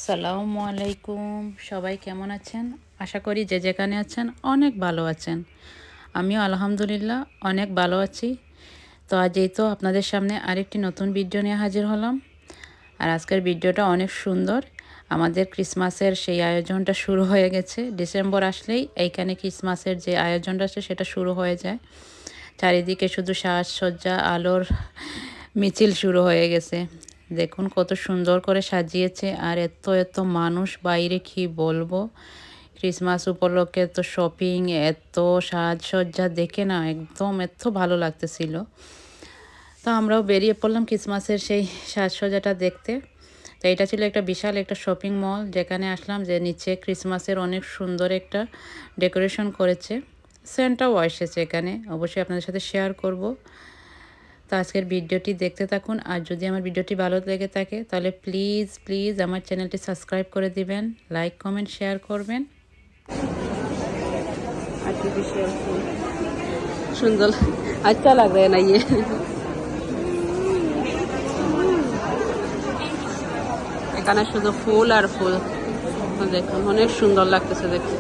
আসসালামু আলাইকুম। সবাই কেমন আছেন? আশা করি যে যেখানে আছেন অনেক ভালো আছেন। আমিও আলহামদুলিল্লাহ অনেক ভালো আছি। তো আজ এই তো আপনাদের সামনে আরেকটি নতুন ভিডিও নিয়ে হাজির হলাম। আর আজকের ভিডিওটা অনেক সুন্দর। আমাদের ক্রিসমাসের সেই আয়োজনটা শুরু হয়ে গেছে। ডিসেম্বর আসলেই এইখানে ক্রিসমাসের যে আয়োজনটা আছে সেটা শুরু হয়ে যায়। চারিদিকে শুধু সাজসজ্জা আলোর মিছিল শুরু হয়ে গেছে। দেখুন কত সুন্দর করে সাজিয়েছে আর এত এত মানুষ বাইরে কি বলবো। ক্রিসমাস উপলক্ষে এত শপিং এত সাজসজ্জা দেখে না একদম এত ভালো লাগতেছিল। তো আমরাও বেরিয়ে পড়লাম ক্রিসমাসের সেই সাজসজ্জাটা দেখতে। তো এটা ছিল একটা বিশাল একটা শপিং মল, যেখানে আসলাম যে নিচে ক্রিসমাসের অনেক সুন্দর একটা ডেকোরেশন করেছে। সেন্টাও এসেছে এখানে, অবশ্যই আপনাদের সাথে শেয়ার করব। তো আজকের ভিডিওটি দেখতে থাকুন। আর যদি আমার ভিডিওটি ভালো লেগে থাকে তাহলে প্লিজ প্লিজ আমার চ্যানেলটি সাবস্ক্রাইব করে দিবেন, লাইক কমেন্ট শেয়ার করবেন। आर्टिफिशियल फूल सुंदर अच्छा लग रहा है ना ये। এখানে শুধু ফুল আর ফুল, দেখুন অনেক সুন্দর লাগতেছে দেখতে।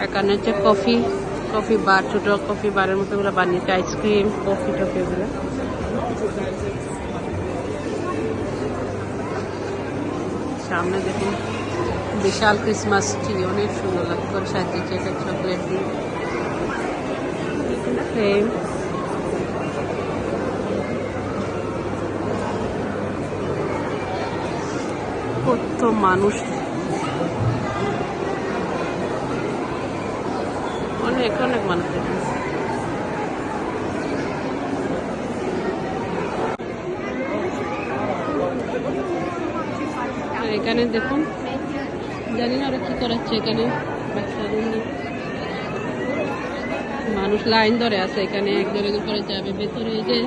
এখানে হচ্ছে কফি কফি বার, ছোট কফি বারের মতো এগুলো বানিয়েছে, আইসক্রিম কফি টফি এগুলো। সামনে দেখুন বিশাল ক্রিসমাস ট্রি, অনেক সুন্দর লাগে করে সাজিয়েছে, এটা চকলেট দিয়ে ফ্রেম। কত মানুষ, অনেক অনেক মানুষ দেখুন। এখানে দেখুন, জানি না ওরা কি করাচ্ছে এখানে, মানুষ লাইন ধরে আছে এখানে, একজন একজন করে যাবে ভেতরে। এই যে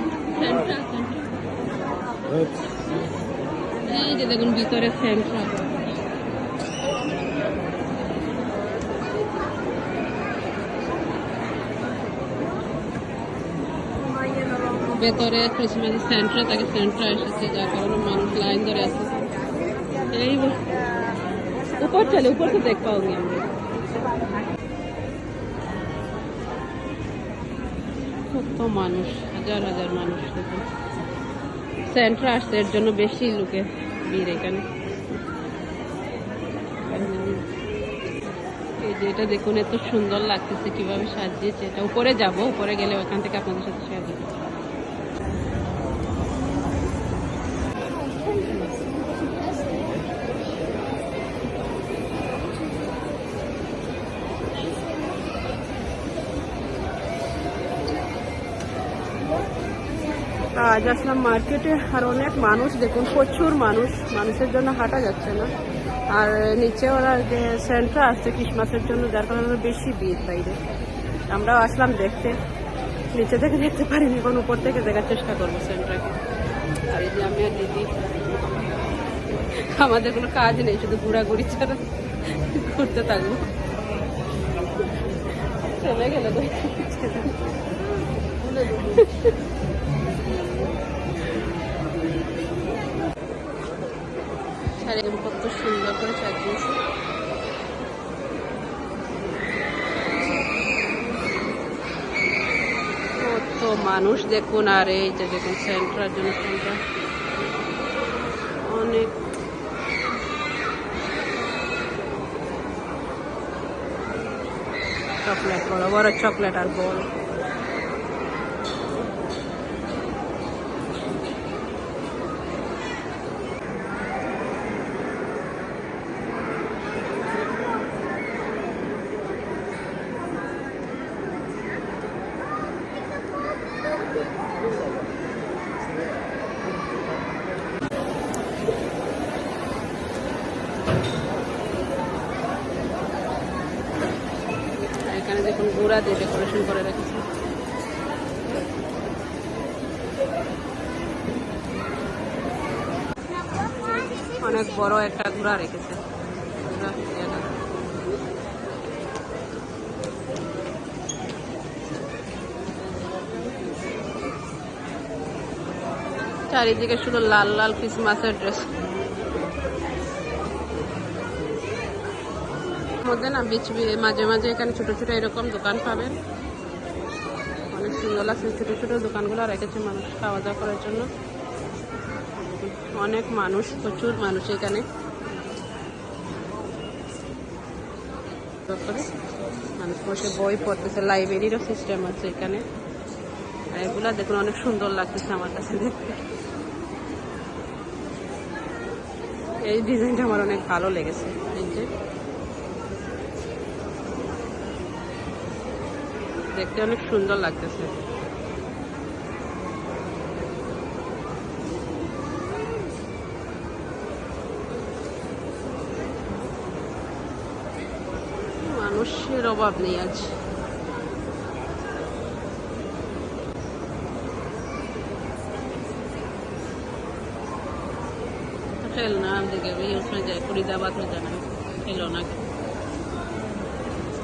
এই যে দেখুন ভিতরে সেন্ট্রা, ভেতরে ক্রিসমাস সেন্ট্রা তাকে সেন্ট্রা এসেছে, যার কারণে মানুষ লাইন ধরে আছে। এই উপর চলে, উপর তো দেখ পাওনি আমরা। কত মানুষ, হাজার হাজার মানুষ দেখুন। সেন্ট্রা আসছে এর জন্য বেশি লোকের ভিড় এখানে। এই যে এটা দেখুন এত সুন্দর লাগতেছে কিভাবে সাজিয়েছে। এটা উপরে যাব, উপরে গেলে ওখান থেকে আপনাদের সাথে শেয়ার করবো। আজ আসলাম মার্কেটে, আর অনেক মানুষ দেখুন, প্রচুর মানুষ, মানুষের জন্য হাঁটা যাচ্ছে না। আর নিচে ওরা যে সেন্ট্রা আসছে ক্রিসমাসের জন্য, যার কারণে বেশি ভিড় বাইরে। আমরাও আসলাম দেখতে, নিচে থেকে দেখতে পারিনি, এখন উপর থেকে দেখার চেষ্টা করবো সেন্ট্রাকে। আর এই যে আমি আর দিদি, আমাদের কোনো কাজ নেই, শুধু ঘোরাঘুরি ছাড়া ঘুরতে থাকবো। চলে গেল কত সুন্দর করে সাজিয়েছে। কত মানুষ দেখুন। আর এই যে দেখুন সেন্ট্রার জন্য সেন্ট্রা অনেক, চকলেট বড় বড় চকলেট আর বড়। এখানে দেখুন ঘোড়া দিয়ে ডেকোরেশন করে রেখেছে। অনেক বড় একটা ঘোড়া রেখেছে। চারিদিকে শুধু লাল লাল ক্রিসমাসের ড্রেস। মধ্যে না মাঝে মাঝে এখানে ছোট ছোট এরকম দোকান পাবেন, অনেক সুন্দর লাগছে। ছোট ছোট দোকানগুলো রেখেছে মানুষ খাওয়া দাওয়া করার জন্য। অনেক মানুষ, প্রচুর মানুষ এখানে। মানুষ বসে বই পড়তেছে, লাইব্রেরিরও সিস্টেম আছে এখানে। আর এগুলা দেখুন অনেক সুন্দর লাগতেছে আমার কাছে দেখতে। এই ডিজাইনটা আমার অনেক ভালো লেগেছে। এই যে দেখতে অনেক সুন্দর লাগতেছে। মানুষের অভাব নেই আজ। खेलना देखे भी उसमें जाए फरीदाबाद में जाना है खिलौना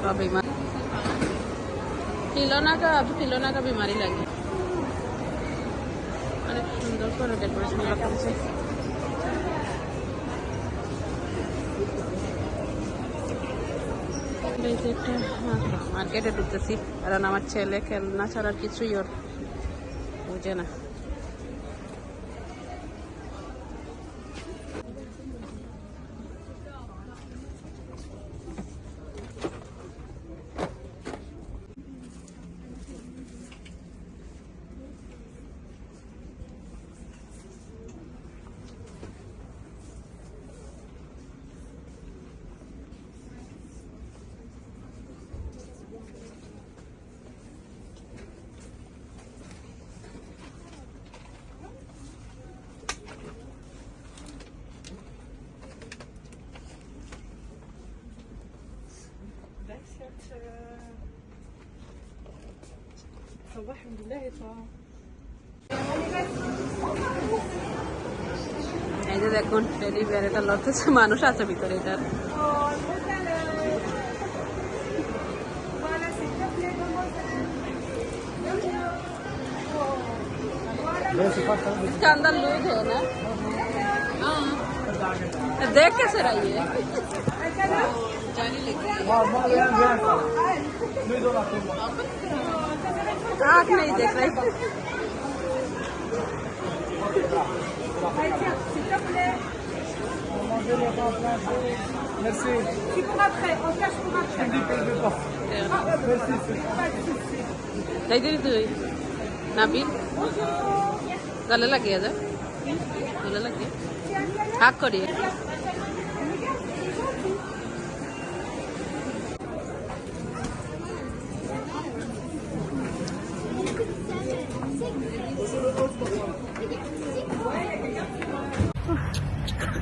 का बीमारी, खिलौना का बीमारी लगी। अनेक सुंदर করে ডেকোরেশন করা আছে। এই যে একটা মার্কেটে ঢুকতেছি, কারণ আমার ছেলে খেলনা ছাড়া কিছুই ওর বুঝে না। صباح الحمد لله يطلع এই যে দেখুন টেডি বিয়ার, এটা লড়তেছে, মানুষ আছে ভিতরে। এটার इसका अंदर लूज है ना, देख कैसे रही है जानी लगी आँख नहीं देख रही। তুই নাবিল গলে লাগিয়ে যা, গলে লাগিয়ে হাক করিয়ে।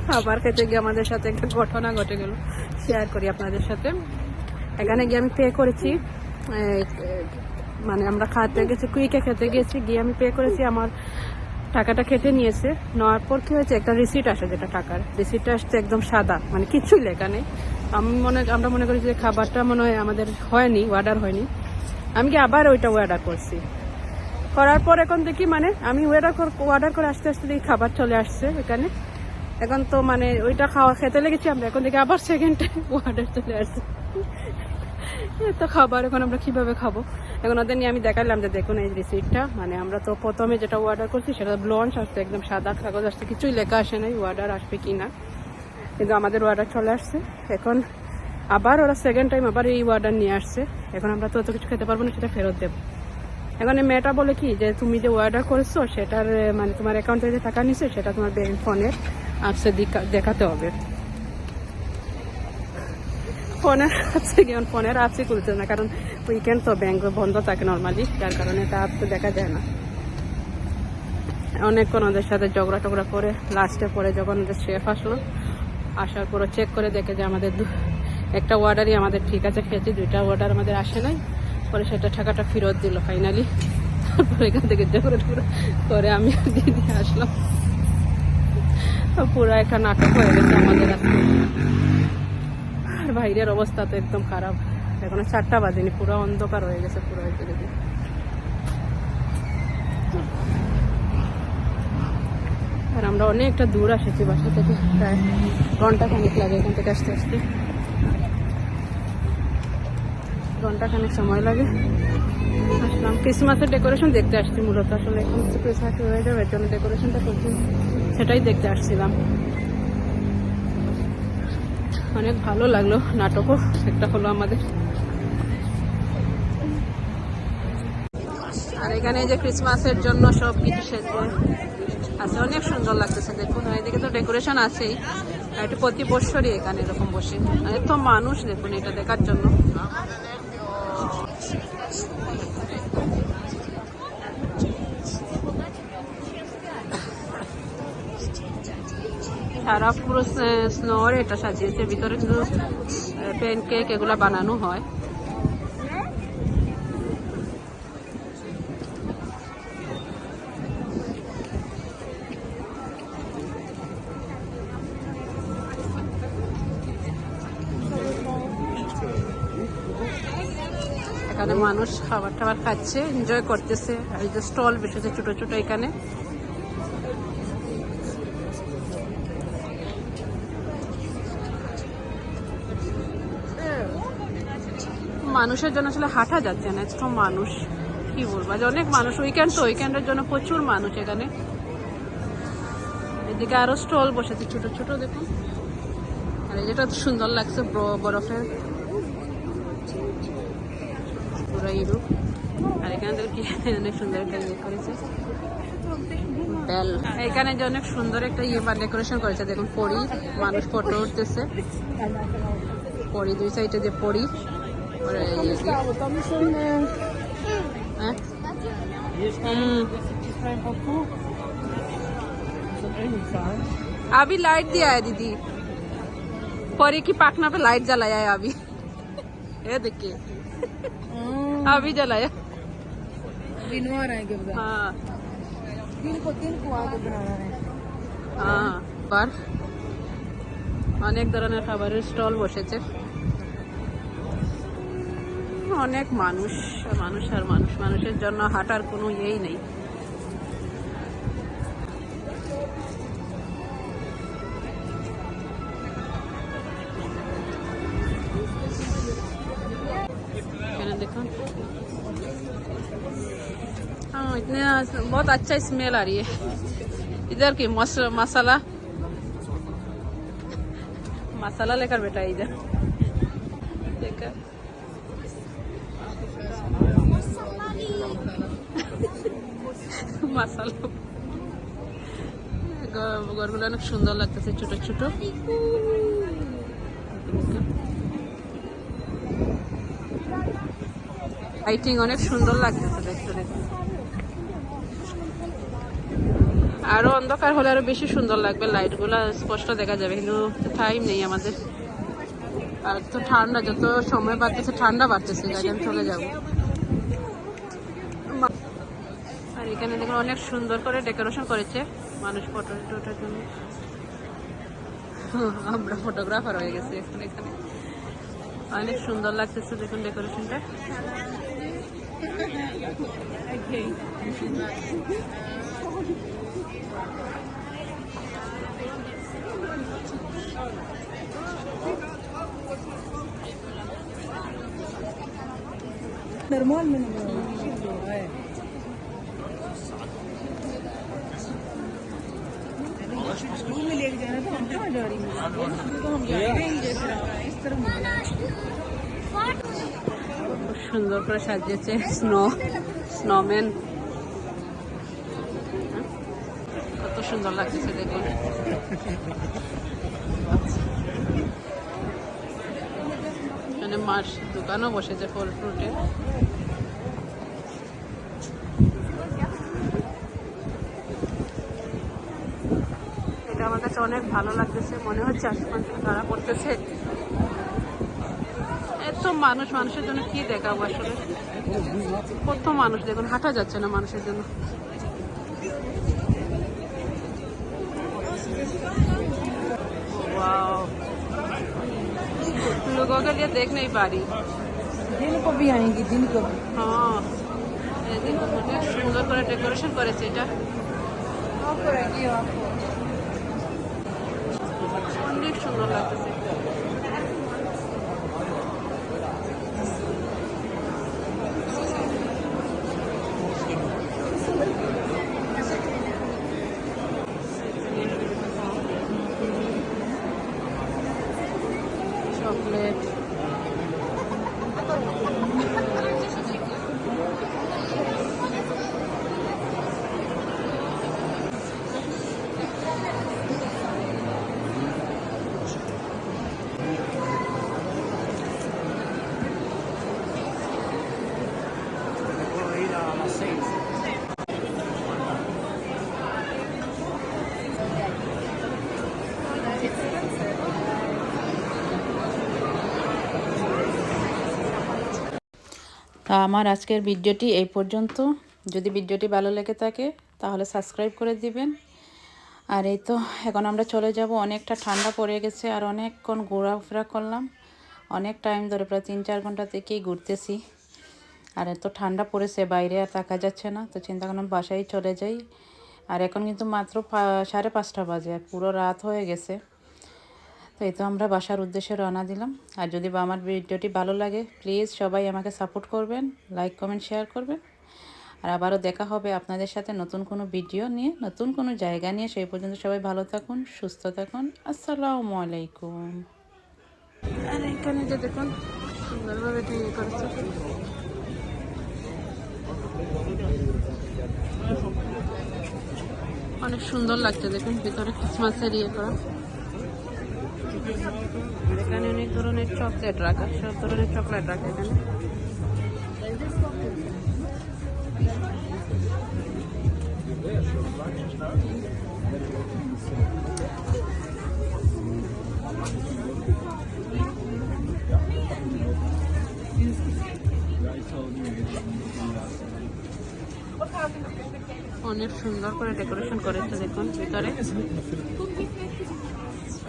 খাবার খেতে গিয়ে আমাদের সাথে একটা ঘটনা ঘটে গেল, শেয়ার করি আপনাদের সাথে। এখানে গিয়ে আমি পে করেছি, মানে আমরা খাতে গেছি, কুইকে খেতে গেছি, গিয়ে আমি পে করেছি। আমার টাকাটা কেটে নিয়েছে, নেওয়ার পর কি হয়েছে, একটা রিসিট আসে, যেটা টাকার রিসিটটা আসছে একদম সাদা, মানে কিছুই লেখা নেই। আমরা মনে করি যে খাবারটা মনে হয় আমাদের হয়নি, অর্ডার হয়নি। আমি কি আবার ওইটা অর্ডার করছি, করার পর এখন দেখি মানে আমি অর্ডার করে আসতে আসতে দেখি খাবার চলে আসছে এখানে। এখন তো মানে ওইটা খেতে লেগেছি আমরা, এখন দেখি আবার সেকেন্ড টাইম অর্ডার চলে আসছে। তো খাবার এখন আমরা কিভাবে খাবো? এখন ওদের নিয়ে আমি দেখালাম যে দেখুন এই রিসিপ্টটা, মানে আমরা তো প্রথমে যেটা অর্ডার করছি সেটা ব্লন্স আসছে, একদম সাদা কাগজ আসছে, কিছুই লেখা আসে নাই অর্ডার আসবে কি না, কিন্তু আমাদের অর্ডার চলে আসছে। এখন আবার ওরা সেকেন্ড টাইম আবার এই অর্ডার নিয়ে আসছে। এখন আমরা তো অত কিছু খেতে পারবো না, সেটা ফেরত দেবো। এখন এই মেয়েটা বলে কি যে তুমি যে অর্ডার করেছো সেটার মানে তোমার অ্যাকাউন্টে যে টাকা নিছে সেটা তোমার ব্যাংক ফোনের অ্যাপসে দেখাতে হবে। ফোনের অ্যাপসে গিয়ে ফোনের অ্যাপসে খুলছে না, কারণ উইকেন্ড তো ব্যাংক বন্ধ থাকে নর্মালি, যার কারণে এটা অ্যাপসে দেখা যায় না। অনেকক্ষণ ওদের সাথে ঝগড়া টগড়া করে লাস্টে পরে যখন ওদের শেফ আসলো, আসার পরে চেক করে দেখে যে আমাদের একটা অর্ডারই আমাদের ঠিক আছে খেয়েছি, দুইটা অর্ডার আমাদের আসে নাই। পরে সেটা টাকাটা ফেরত দিল ফাইনালি। তারপরে এখান থেকে ঝগড়া টগড়া করে আমি দিদি আসলাম। পুরো একটা নাটক হয়ে গেছে আমাদের। আর বাইরের অবস্থা তো একদম খারাপ, এখনো 4টা বাজেনি, পুরো অন্ধকার হয়ে গেছে পুরো এদিকে। আর আমরা অনেকটা দূর এসেছি বাসা থেকে, প্রায় ঘন্টাখানেক লাগে এখান থেকে আসতে আসতে, ঘন্টাখানেক সময় লাগে। আসলাম ক্রিসমাসের ডেকোরেশন দেখতে আসছি মূলত, আসলে এখন ক্রিসমাস হয়ে যাবে, এর জন্য ডেকোরেশনটা করছি, সেটাই দেখতে আসছিলাম। অনেক ভালো লাগলো, নাটকও একটা হলো আমাদের। আর এখানে যে ক্রিসমাসের জন্য সব কিছু সেজে আছে, অনেক সুন্দর লাগতেছে দেখুন। আর এদিকে তো ডেকোরেশন আছেই, আর এটা প্রতি বছরই এখানে এরকম বসে, আর এত মানুষ দেখুন এটা দেখার জন্য। সারা পুরো স্নোর এটা সাজিয়েছে, ভিতরে শুধু প্যানকেক এগুলা বানানো হয়। এখানে মানুষ খাবার টাবার খাচ্ছে, এনজয় করতেছে। আর এই যে স্টল বসেছে ছোট ছোট এখানে, মানুষের জন্য আসলে হাঁটা যাচ্ছে না, এত মানুষ কি বলবো। আজ অনেক মানুষ, উইকেন্ড তো, উইকেন্ডের জন্য প্রচুর মানুষ এখানে। এদিকে আরো স্টল বসেছে ছোট ছোট দেখুন। আর এই যেটা সুন্দর লাগছে বরফের পুরো ইউরোপ। আর এখানে দেখো কি অনেক সুন্দর একটা ইয়ে করেছে, বেল। এখানে যে অনেক সুন্দর একটা ইয়ে বা ডেকোরেশন করেছে দেখুন, পরি, মানুষ ফটো উঠতেছে, পরি দুই সাইডে যে পরি। अभी लाइट दिया है दीदी, परी की पाखना पे लाइट जलाया है अभी, ये देखिए अभी जलाया। हाँ हाँ, पर অনেক ধরনের খাবারের স্টল বসেছে, অনেক মানুষ, মানুষ আর মানুষ, মানুষের জন্য হাঁটার কোনো ইয়েই নেই। देखो हाँ, इतने बहुत अच्छा स्मेल आ रही है इधर की। मसाला मसाला लेकर बेटा इधर देखा। मसाला ঘরগুলো অনেক সুন্দর লাগতেছে, ছোট ছোট। লাইটিং অনেক সুন্দর লাগতেছে দেখতে দেখতে। আরো অন্ধকার হলে আরো বেশি সুন্দর লাগবে, লাইটগুলো স্পষ্ট দেখা যাবে, কিন্তু টাইম নেই আমাদের। আর তো ঠান্ডা, যত সময় বাড়তেছে ঠান্ডা বাড়তেছে, গাড়ি আমি চলে যাবো। আর এখানে দেখুন অনেক সুন্দর করে ডেকোরেশন করেছে, মানুষ ফটো ওঠার জন্য। আমরা ফটোগ্রাফার হয়ে গেছি এখন এখানে, অনেক সুন্দর লাগতেছে দেখুন ডেকোরেশনটা। नॉर्मल में है स्कूल में लेके जाना, तो हम कहाँ जा रही हैं, तो हम जाएंगे जैसे इस तरह সুন্দর করে সাজিয়েছে স্নোম্যান, কত সুন্দর লাগতেছে দেখুন। এখানে মাছ দোকানও বসেছে ফল ফ্রুটের। এটা আমার কাছে অনেক ভালো লাগতেছে, মনে হচ্ছে আসমান থেকে ধরা পড়তেছে। এত মানুষ, মানুষের জন্য কি দেখাবো আসলে, কত মানুষ দেখুন, হাঁটা যাচ্ছে না মানুষের জন্য। वाओ, लोगों के लिए देख नहीं पा रही, दिन को भी आएंगी, दिन को भी। हाँ দেখুন অনেক সুন্দর করে ডেকোরেশন করেছে এটা। অনেক সুন্দর লাগতেছে। চকলেট, তা আমার আজকের ভিডিওটি এই পর্যন্ত। যদি ভিডিওটি ভালো লেগে থাকে তাহলে সাবস্ক্রাইব করে দিবেন। আর এই তো এখন আমরা চলে যাব। অনেকটা ঠান্ডা পড়ে গেছে আর অনেকক্ষণ ঘোরাফেরা করলাম, অনেক টাইম ধরে, প্রায় 3-4 ঘন্টা থেকেই ঘুরতেছি। আর এত ঠান্ডা পড়েছে বাইরে আর থাকা যাচ্ছে না, তো চিন্তা করলাম বাসায় চলে যাই। আর এখন কিন্তু মাত্র 5:30 বাজে, আর পুরো রাত হয়ে গেছে। তো এই তো আমরা বাসার উদ্দেশ্যে রওনা দিলাম। আর যদি আমার ভিডিওটি ভালো লাগে প্লিজ সবাই আমাকে সাপোর্ট করবেন, লাইক কমেন্ট শেয়ার করবেন। আর আবারও দেখা হবে আপনাদের সাথে নতুন কোনো ভিডিও নিয়ে, নতুন কোনো জায়গা নিয়ে। সেই পর্যন্ত সবাই ভালো থাকুন, সুস্থ থাকুন। আসসালামু আলাইকুম। আর এখানে যে দেখুন সুন্দরভাবে তৈরি করেছে, অনেক সুন্দর লাগছে। দেখুন ভিতরে ক্রিসমাসের ইয়ে করা। এখানে অনেক ধরনের চকলেট রাখা, সব ধরনের চকলেট রাখা এখানে। অনেক সুন্দর করে ডেকোরেশন করেছে দেখুন ভিতরে।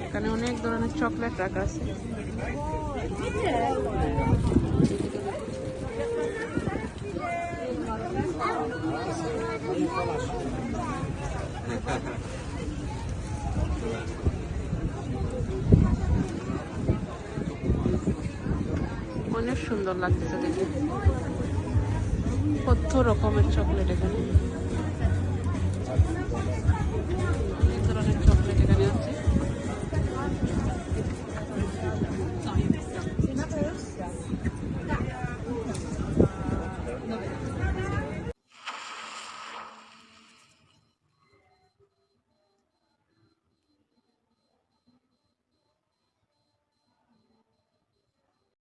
এখানে অনেক ধরনের চকলেট রাখা আছে। অনেক সুন্দর লাগতেছে দেখে, কত রকমের চকলেট এখানে, অনেক ধরনের চকলেট।